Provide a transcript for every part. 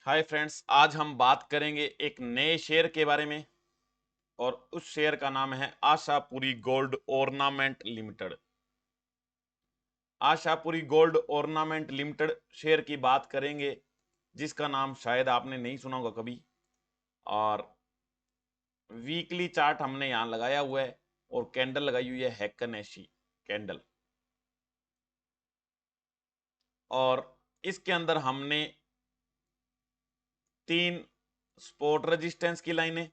Hi friends, आज हम बात करेंगे एक नए शेयर के बारे में। और उस शेयर का नाम है Ashapuri gold ornament limited. Ashapuri gold ornament limited share की बात करेंगे, जिसका नाम शायद आपने नहीं सुना होगा कभी। और वीकली चार्ट हमने यहां लगाया हुआ है और कैंडल लगाई हुई है हैकनेशी कैंडल। और इसके अंदर हमने 3 सपोर्ट रेजिस्टेंस की लाइनें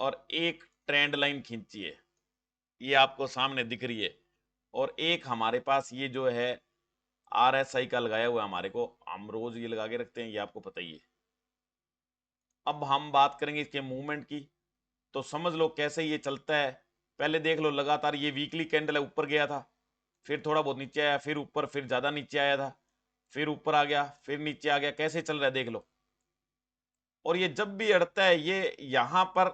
और एक ट्रेंड लाइन खींची है, ये आपको सामने दिख रही है। और एक हमारे पास ये जो है RSI का लगाया हुआ है, हमारे को हम रोज ये लगा के रखते हैं, ये आपको पता ही है। अब हम बात करेंगे इसके मूवमेंट की, तो समझ लो कैसे ये चलता है। पहले देख लो, लगातार ये वीकली कैंडल है, ऊपर गया था, फिर थोड़ा बहुत नीचे आया, फिर ऊपर, फिर ज्यादा नीचे आया था, फिर ऊपर आ गया, फिर नीचे आ गया। कैसे चल रहा है देख लो। और ये जब भी अड़ता है, ये यहां पर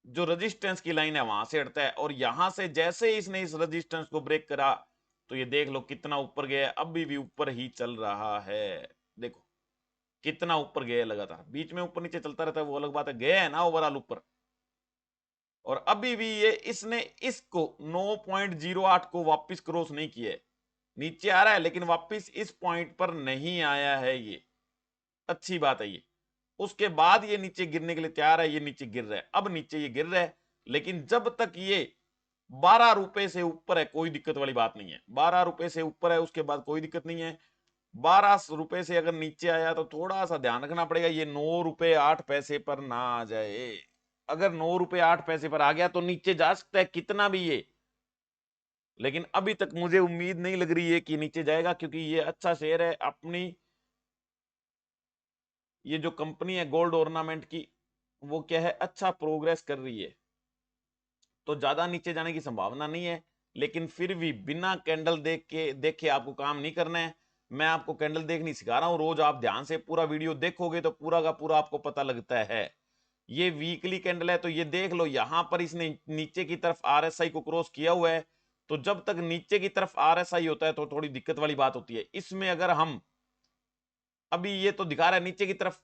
जो रेजिस्टेंस की लाइन है वहां से हटता है, और यहां से जैसे ही इसने इस रेजिस्टेंस को ब्रेक करा, तो ये देख लो कितना ऊपर गया है। अभी भी ऊपर ही चल रहा है, देखो कितना ऊपर गया है लगातार। बीच में ऊपर नीचे चलता रहता है, वो अलग बात है, गया है ना ओवरऑल ऊपर। और अभी भी ये इसने इसको 9.08 को वापस क्रॉस नहीं किया है। नीचे आ रहा है लेकिन वापस इस पॉइंट पर नहीं आया है, ये अच्छी बात है। ये उसके बाद ये नीचे गिरने के लिए तैयार है, ये नीचे गिर रहा है, अब नीचे ये गिर रहा है। लेकिन जब तक ये 12 रुपए से ऊपर है, कोई दिक्कत वाली बात नहीं है। 12 रुपए से ऊपर है, उसके बाद कोई दिक्कत नहीं है। 12 रुपए से अगर नीचे आया तो थोड़ा सा ध्यान रखना पड़ेगा, ये 9 रुपए 8 पैसे पर ना आ जाए। अगर 9 रुपए 8 पैसे पर आ गया तो नीचे जा सकता है कितना भी ये, लेकिन अभी तक मुझे उम्मीद नहीं लग रही है कि नीचे जाएगा, क्योंकि ये अच्छा शेयर है। अपनी ये जो कंपनी है गोल्ड ऑर्नामेंट की, वो क्या है, अच्छा प्रोग्रेस कर रही है, तो ज्यादा नीचे जाने की संभावना नहीं है। लेकिन फिर भी बिना कैंडल देखे आपको काम नहीं करना है। मैं आपको कैंडल देखनी सिखा रहा हूं, रोज आप ध्यान से पूरा वीडियो देखोगे तो पूरा का पूरा आपको पता लगता है। ये वीकली कैंडल है, तो ये देख लो, यहां पर इसने नीचे की तरफ RSI को क्रॉस किया हुआ है। तो जब तक नीचे की तरफ RSI होता है तो थोड़ी दिक्कत वाली बात होती है। इसमें अगर हम, अभी ये तो दिखा रहा है नीचे की तरफ,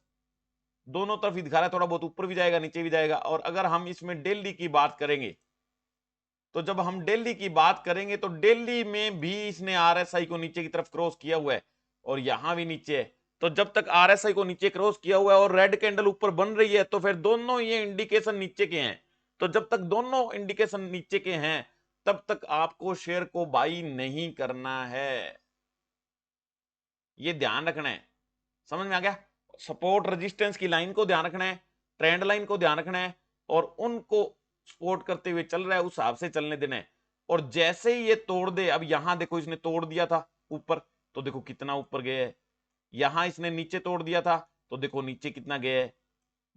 दोनों तरफ ही दिखा रहा है, थोड़ा बहुत ऊपर भी जाएगा नीचे भी जाएगा। और अगर हम इसमें डेली की बात करेंगे, तो जब हम दिल्ली की बात करेंगे तो दिल्ली में भी इसने RSI को नीचे की तरफ क्रॉस किया हुआ है, और यहां भी नीचे है। तो जब तक RSI को नीचे क्रॉस किया हुआ है और रेड कैंडल ऊपर बन रही है, तो फिर दोनों ये इंडिकेशन नीचे के हैं। तो जब तक दोनों इंडिकेशन नीचे के हैं, तब तक आपको शेयर को बाई नहीं करना है, ये ध्यान रखना है। समझ में आ गया। सपोर्ट रेजिस्टेंस की लाइन को ध्यान रखना है, ट्रेंड लाइन को ध्यान रखना है, और उनको सपोर्ट करते हुए चल रहा है, उस हिसाब से चलने देना है। और जैसे ही ये तोड़ दे, अब यहां देखो इसने तोड़ दिया था ऊपर, तो देखो कितना ऊपर गया है। यहां इसने नीचे तोड़ दिया था, तो देखो नीचे कितना गया है।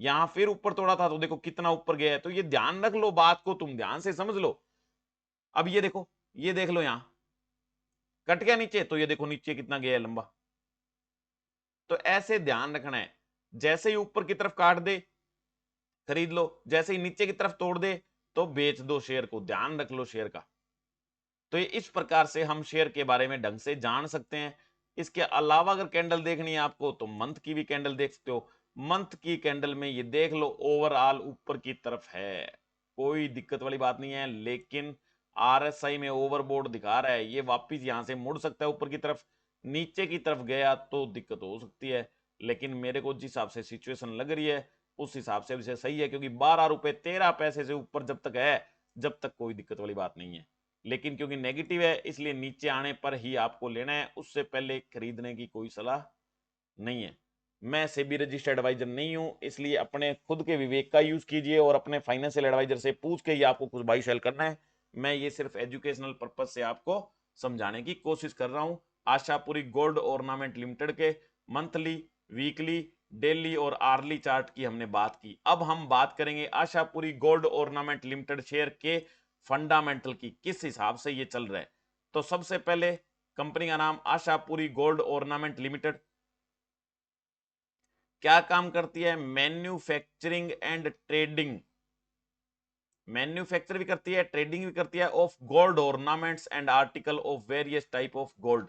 यहां फिर ऊपर तोड़ा था, तो देखो कितना ऊपर गया है। तो ये ध्यान रख लो, बात को तुम ध्यान से समझ लो। अब ये देखो, ये देख लो, यहां कट गया नीचे, तो ये देखो नीचे कितना गया है लंबा। तो ऐसे ध्यान रखना है, जैसे ही ऊपर की तरफ काट दे खरीद लो, जैसे ही नीचे की तरफ तोड़ दे तो बेच दो शेयर को। ध्यान रख लो शेयर का। तो ये इस प्रकार से हम शेयर के बारे में ढंग से जान सकते हैं। इसके अलावा अगर कैंडल देखनी है आपको, तो मंथ की भी कैंडल देख सकते हो। मंथ की कैंडल में ये देख लो, ओवरऑल ऊपर की तरफ है, कोई दिक्कत वाली बात नहीं है। लेकिन RSI में ओवरबोर्ड दिखा रहा है, ये वापिस यहां से मुड़ सकता है ऊपर की तरफ। नीचे की तरफ गया तो दिक्कत हो सकती है, लेकिन मेरे को जिस हिसाब से सिचुएशन लग रही है उस हिसाब से भी सही है, क्योंकि 12 रुपए 13 पैसे से ऊपर जब तक है, जब तक कोई दिक्कत वाली बात नहीं है। लेकिन क्योंकि नेगेटिव है, इसलिए नीचे आने पर ही आपको लेना है, उससे पहले खरीदने की कोई सलाह नहीं है। मैं सेबी रजिस्टर्ड एडवाइजर नहीं हूं, इसलिए अपने खुद के विवेक का यूज कीजिए और अपने फाइनेंशियल एडवाइजर से पूछ के ही आपको कुछ बाई सेल करना है। मैं ये सिर्फ एजुकेशनल पर्पज से आपको समझाने की कोशिश कर रहा हूं। आशापुरी गोल्ड ऑर्नामेंट लिमिटेड के मंथली, वीकली, डेली और आर्ली चार्ट की हमने बात की। अब हम बात करेंगे Ashapuri gold ornament limited share के फंडामेंटल की, किस हिसाब से ये चल रहा है। तो सबसे पहले कंपनी का नाम आशापुरी गोल्ड ऑर्नामेंट लिमिटेड क्या काम करती है, मैन्युफैक्चरिंग एंड ट्रेडिंग। मैन्युफैक्चर भी करती है, ट्रेडिंग भी करती है of gold ornaments and article of various type of gold.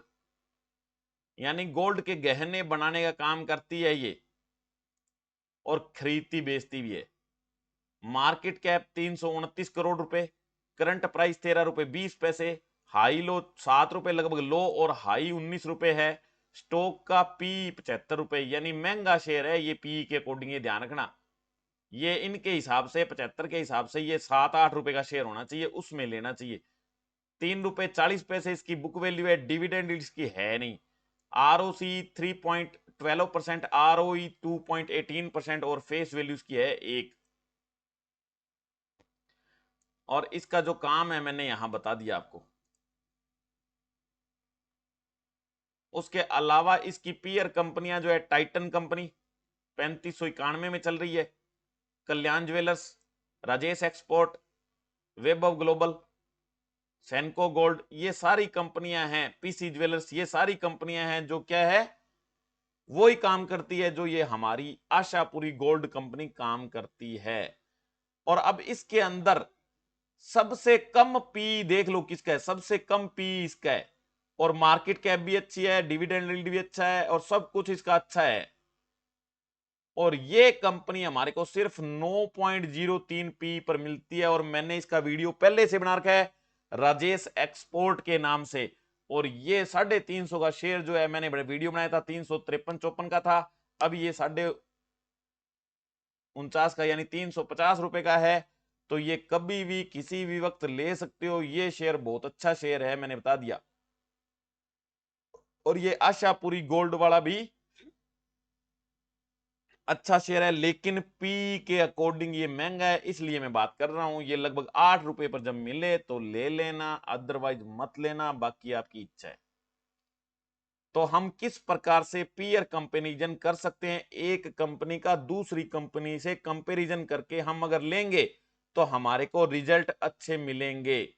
यानी गोल्ड के गहने बनाने का काम करती है ये, और खरीदती बेचती भी है। मार्केट कैप 329 करोड़ रुपए, करंट प्राइस 13 रुपए 20 पैसे, हाई लो 7 रुपए लगभग लो, और हाई 19 रुपए है। स्टॉक का पी 75 रुपए, यानी महंगा शेयर है ये पी के अकॉर्डिंग, ये ध्यान रखना। ये इनके हिसाब से 75 के हिसाब से ये 7-8 रुपए का शेयर होना चाहिए, उसमें लेना चाहिए। 3 रुपए 40 पैसे इसकी बुक वैल्यू है, डिविडेंड इसकी है नहीं। ROC 3.12%, ROE 2.18%, और फेस वैल्यू इसकी है 1। और इसका जो काम है मैंने यहां बता दिया आपको। उसके अलावा इसकी पीयर कंपनियां जो है, टाइटन कंपनी 3591 में चल रही है, Kalyan jewellers, Rajesh export, web global, Senco gold, ये सारी कंपनियां हैं, पीसी ज्वेलर्स, ये सारी कंपनियां हैं जो क्या है, वो ही काम करती है जो ये हमारी आशापुरी गोल्ड कंपनी काम करती है। और अब इसके अंदर सबसे कम पी देख लो किसका है, सबसे कम पी इसका है, और मार्केट कैप भी अच्छी है, डिविडेंड यील्ड भी अच्छा है, और सब कुछ इसका अच्छा है। और ये कंपनी हमारे को सिर्फ 9.03 पी पर मिलती है, और मैंने इसका वीडियो पहले से बना रखा है राजेश एक्सपोर्ट के नाम से। और ये 350 का शेयर जो है, मैंने बड़े वीडियो बनाया था 353-54 का था, अब ये 49 का यानी 350 रुपए का है। तो ये कभी भी किसी भी वक्त ले सकते हो, ये शेयर बहुत अच्छा शेयर है, मैंने बता दिया। और ये आशापुरी गोल्ड वाला भी अच्छा शेयर है, लेकिन पी के अकॉर्डिंग ये महंगा है, इसलिए मैं बात कर रहा हूं। ये लगभग 8 रुपए पर जब मिले तो ले लेना, अदरवाइज मत लेना, बाकी आपकी इच्छा है। तो हम किस प्रकार से पीयर कंपेरिजन कर सकते हैं, एक कंपनी का दूसरी कंपनी से कंपेरिजन करके हम अगर लेंगे तो हमारे को रिजल्ट अच्छे मिलेंगे,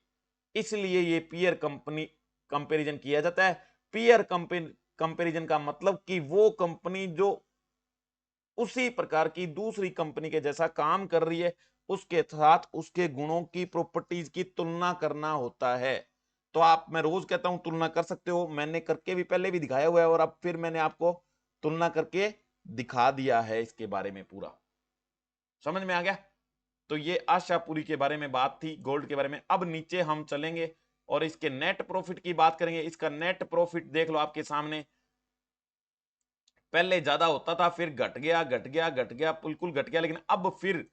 इसलिए ये पीयर कंपनी कंपेरिजन किया जाता है। पीयर कंपेरिजन का मतलब कि वो कंपनी जो उसी प्रकार की दूसरी कंपनी के जैसा काम कर रही है, उसके साथ उसके गुणों की, प्रॉपर्टीज की तुलना करना होता है। तो आप, मैं रोज कहता हूं तुलना कर सकते हो, मैंने करके भी पहले भी दिखाया हुआ है, और अब फिर मैंने आपको तुलना करके दिखा दिया है इसके बारे में पूरा। समझ में आ गया? तो ये आशापुरी के बारे में बात थी, गोल्ड के बारे में। अब नीचे हम चलेंगे और इसके नेट प्रॉफिट की बात करेंगे। इसका नेट प्रॉफिट देख लो आपके सामने, पहले ज्यादा होता था, फिर घट गया घट गया घट गया, बिल्कुल घट गया, लेकिन अब फिर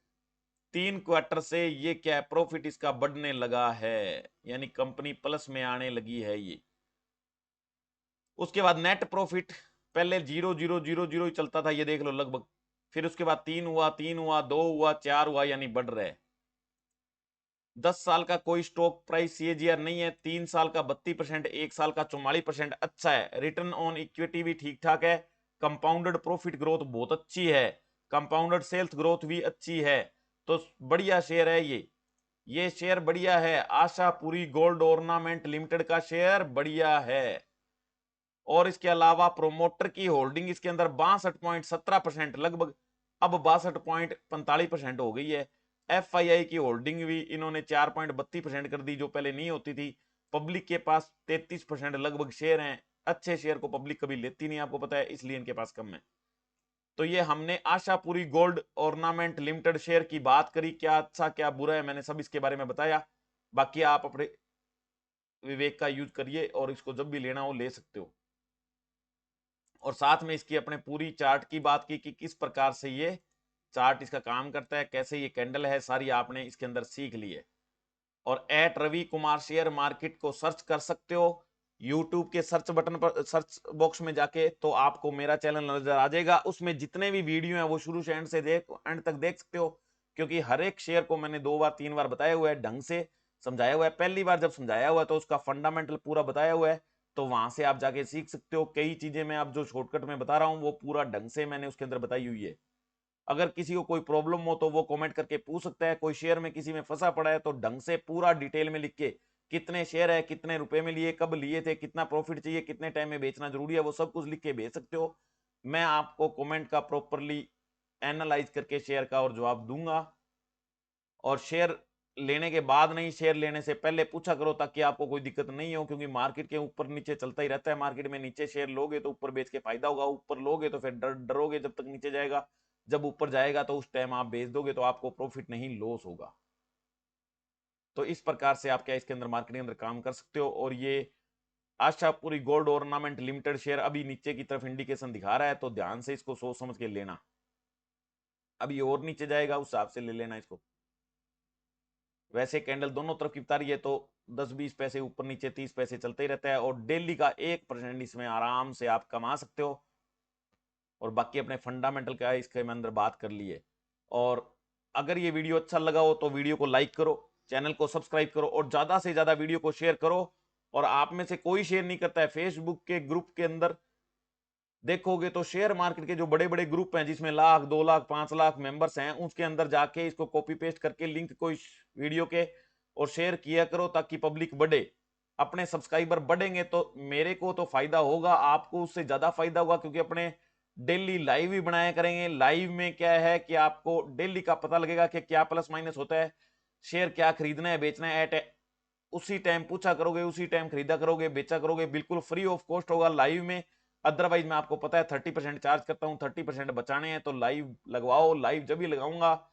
3 क्वार्टर से ये क्या है, प्रॉफिट इसका बढ़ने लगा है, यानी कंपनी प्लस में आने लगी है ये। उसके बाद नेट प्रॉफिट पहले 0 0 0 0 ही चलता था, ये देख लो लगभग, फिर उसके बाद 3 हुआ, 3 हुआ, 2 हुआ, 4 हुआ, यानी बढ़ रहा है। 10 साल का कोई स्टॉक प्राइस सीएजीआर नहीं है, 3 साल का 32%, 1 साल का 44%, अच्छा है। रिटर्न ऑन इक्विटी भी ठीक ठाक है, कंपाउंडेड प्रॉफिट ग्रोथ बहुत अच्छी है, कंपाउंडेड सेल्स ग्रोथ भी अच्छी है, तो बढ़िया शेयर है ये शेयर बढ़िया है। आशापुरी गोल्ड ऑर्नामेंट लिमिटेड का शेयर बढ़िया है। और इसके अलावा प्रोमोटर की होल्डिंग इसके अंदर 62.17% लगभग, अब 62.45% हो गई है। FII की होल्डिंग भी इन्होंने 4.32% कर दी, जो पहले नहीं होती थी। पब्लिक के पास 33% लगभग शेयर हैं, अच्छे शेयर को पब्लिक कभी लेती नहीं, आपको पता है, इसलिए इनके पास कम है। तो ये हमने Ashapuri gold ornament limited share की बात करी, क्या अच्छा क्या बुरा है मैंने सब इसके बारे में बताया। बाकी आप अपने विवेक का यूज करिए, और इसको जब भी लेना हो ले सकते हो। और साथ में इसकी अपने पूरी चार्ट की बात की कि किस प्रकार से ये चार्ट इसका काम करता है, कैसे ये कैंडल है, सारी आपने इसके अंदर सीख ली है। और @रवि कुमार शेयर मार्केट को सर्च कर सकते हो यूट्यूब के सर्च बटन पर, सर्च बॉक्स में जाके, तो आपको मेरा चैनल नजर आ जाएगा। उसमें जितने भी वीडियो हैं वो शुरू से एंड तक देख सकते हो, क्योंकि हर एक शेयर को मैंने 2 बार 3 बार बताया हुआ है, ढंग से समझाया हुआ है। पहली बार जब समझाया हुआ है तो उसका फंडामेंटल पूरा बताया हुआ है, तो वहां से आप जाके सीख सकते हो। कई चीजें मैं आप जो शॉर्टकट में बता रहा हूँ वो पूरा ढंग से मैंने उसके अंदर बताई हुई है। अगर किसी को कोई प्रॉब्लम हो तो वो कमेंट करके पूछ सकता है। कोई शेयर में किसी में फंसा पड़ा है तो ढंग से पूरा डिटेल में लिख के, कितने शेयर है, कितने रुपए में लिए, कब लिए थे, कितना प्रॉफिट चाहिए, कितने टाइम में बेचना जरूरी है, वो सब कुछ लिख के भेज सकते हो। मैं आपको कमेंट का प्रॉपरली एनालाइज करके शेयर का और जवाब दूंगा। और शेयर लेने के बाद नहीं, शेयर लेने से पहले पूछा करो, ताकि आपको कोई दिक्कत नहीं हो, क्योंकि मार्केट के ऊपर नीचे चलता ही रहता है। मार्केट में नीचे शेयर लोगे तो ऊपर बेच के फायदा होगा, ऊपर लोगे तो फिर डरोगे जब तक नीचे जाएगा। जब ऊपर जाएगा तो उस टाइम आप बेच दोगे तो आपको प्रॉफिट नहीं लॉस होगा। तो इस प्रकार से आप क्या इसके अंदर मार्केट के अंदर काम कर सकते हो। और ये Ashapuri gold ornament limited share अभी नीचे की तरफ इंडिकेशन दिखा रहा है, तो ध्यान से इसको सोच समझ के लेना। अभी और नीचे जाएगा उस हिसाब से ले लेना इसको। वैसे कैंडल दोनों तरफ की बता रही है, तो 10-20 पैसे ऊपर नीचे 30 पैसे चलते ही रहता है, और डेली का 1% इसमें आराम से आप कमा सकते हो। और बाकी अपने फंडामेंटल का इसके में अंदर बात कर ली है। और अगर ये वीडियो अच्छा लगा हो तो वीडियो को लाइक करो, चैनल को सब्सक्राइब करो, और ज्यादा से ज्यादा वीडियो को शेयर करो। और आप में से कोई शेयर नहीं करता है, फेसबुक के ग्रुप के अंदर देखोगे तो शेयर मार्केट के जो बड़े बड़े ग्रुप हैं जिसमें 1 लाख 2 लाख 5 लाख मेंबर्स हैं, उसके अंदर जाके इसको कॉपी पेस्ट करके लिंक को इस वीडियो के और शेयर किया करो, ताकि पब्लिक बढ़े। अपने सब्सक्राइबर बढ़ेंगे तो मेरे को तो फायदा होगा, आपको उससे ज्यादा फायदा होगा, क्योंकि अपने डेली लाइव ही बनाया करेंगे। लाइव में क्या है कि आपको डेली का पता लगेगा कि क्या प्लस माइनस होता है, शेयर क्या खरीदना है बेचना है, एट उसी टाइम पूछा करोगे, उसी टाइम खरीदा करोगे, बेचा करोगे, बिल्कुल फ्री ऑफ कॉस्ट होगा लाइव में। अदरवाइज मैं आपको पता है 30% चार्ज करता हूं, 30% बचाने हैं, तो लाइव लगवाओ। लाइव जब ही लगाऊंगा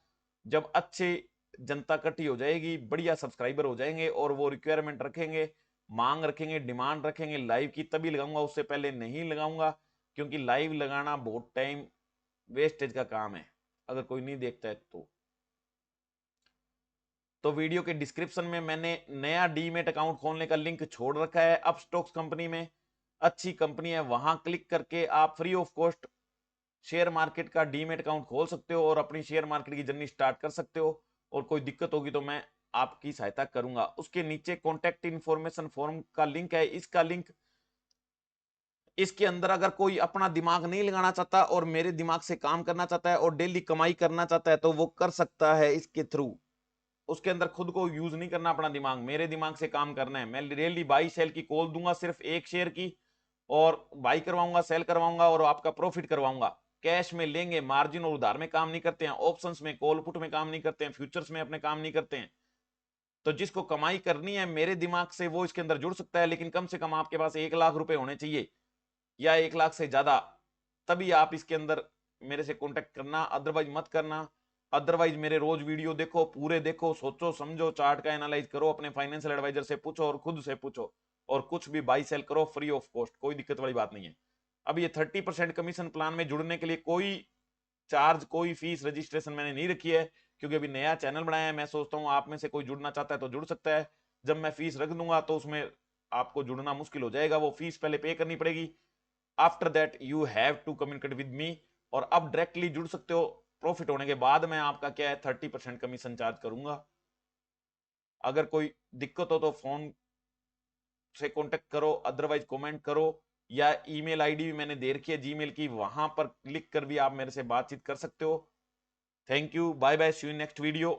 जब अच्छे जनता इकट्ठी हो जाएगी, बढ़िया सब्सक्राइबर हो जाएंगे, और वो रिक्वायरमेंट रखेंगे, मांग रखेंगे, डिमांड रखेंगे लाइव की, तभी लगाऊंगा, उससे पहले नहीं लगाऊंगा। क्योंकि लाइव लगाना बहुत टाइम वेस्टेज का काम है अगर कोई नहीं देखता है तो वीडियो के डिस्क्रिप्शन में मैंने नया डीमेट अकाउंट खोलने का लिंक छोड़ रखा है। अपस्टॉक्स कंपनी में अच्छी कंपनी है, वहां क्लिक करके आप free of cost share market का डीमेट अकाउंट खोल सकते हो और अपनी शेयर मार्केट की जर्नी स्टार्ट कर सकते हो। और कोई दिक्कत होगी तो मैं आपकी सहायता करूंगा। उसके नीचे कॉन्टेक्ट इन्फॉर्मेशन फॉर्म का लिंक है, इसका लिंक इसके अंदर अगर कोई अपना दिमाग नहीं लगाना चाहता और मेरे दिमाग से काम करना चाहता है और डेली कमाई करना चाहता है तो वो कर सकता है इसके थ्रू। उसके अंदर खुद को यूज नहीं करना अपना दिमाग, मेरे दिमाग से काम करना है। मैं डेली बाई सेल की कॉल दूंगा, सिर्फ एक शेयर की, और बाई करवाऊंगा, सेल करवाऊंगा और आपका प्रॉफिट करवाऊंगा। कैश में लेंगे, मार्जिन और उधार में काम नहीं करते हैं, ऑप्शंस में कॉल पुट में काम नहीं करते हैं, फ्यूचर्स में अपने काम नहीं करते हैं। तो जिसको कमाई करनी है मेरे दिमाग से वो इसके अंदर जुड़ सकता है, लेकिन कम से कम आपके पास 1 लाख रुपए होने चाहिए या 1 लाख से ज्यादा, तभी आप इसके अंदर मेरे से कांटेक्ट करना, अदरवाइज मत करना। अदरवाइज मेरे रोज वीडियो देखो, पूरे देखो, सोचो समझो, चार्ट का एनालाइज करो, अपने फाइनेंशियल एडवाइजर से पूछो और खुद से पूछो, और कुछ भी बाई सेल करो फ्री ऑफ कॉस्ट, कोई दिक्कत वाली बात नहीं है। अब ये 30% कमीशन प्लान में जुड़ने के लिए कोई चार्ज, कोई फीस, रजिस्ट्रेशन मैंने नहीं रखी है, क्योंकि अभी नया चैनल बनाया है। मैं सोचता हूँ आप में से कोई जुड़ना चाहता है तो जुड़ सकता है। जब मैं फीस रख दूंगा तो उसमें आपको जुड़ना मुश्किल हो जाएगा, वो फीस पहले पे करनी पड़ेगी। After that you have to communicate with me, और अब डायरेक्टली जुड़ सकते हो। प्रॉफिट होने के बाद मैं आपका क्या है 30% कमीशन चार्ज करूंगा। अगर कोई दिक्कत हो तो फोन से कांटेक्ट करो, अदरवाइज कमेंट करो, या ईमेल आईडी भी मैंने दे रखी है जीमेल की, वहां पर क्लिक कर भी आप मेरे से बातचीत कर सकते हो। Thank you, bye bye, see you next video.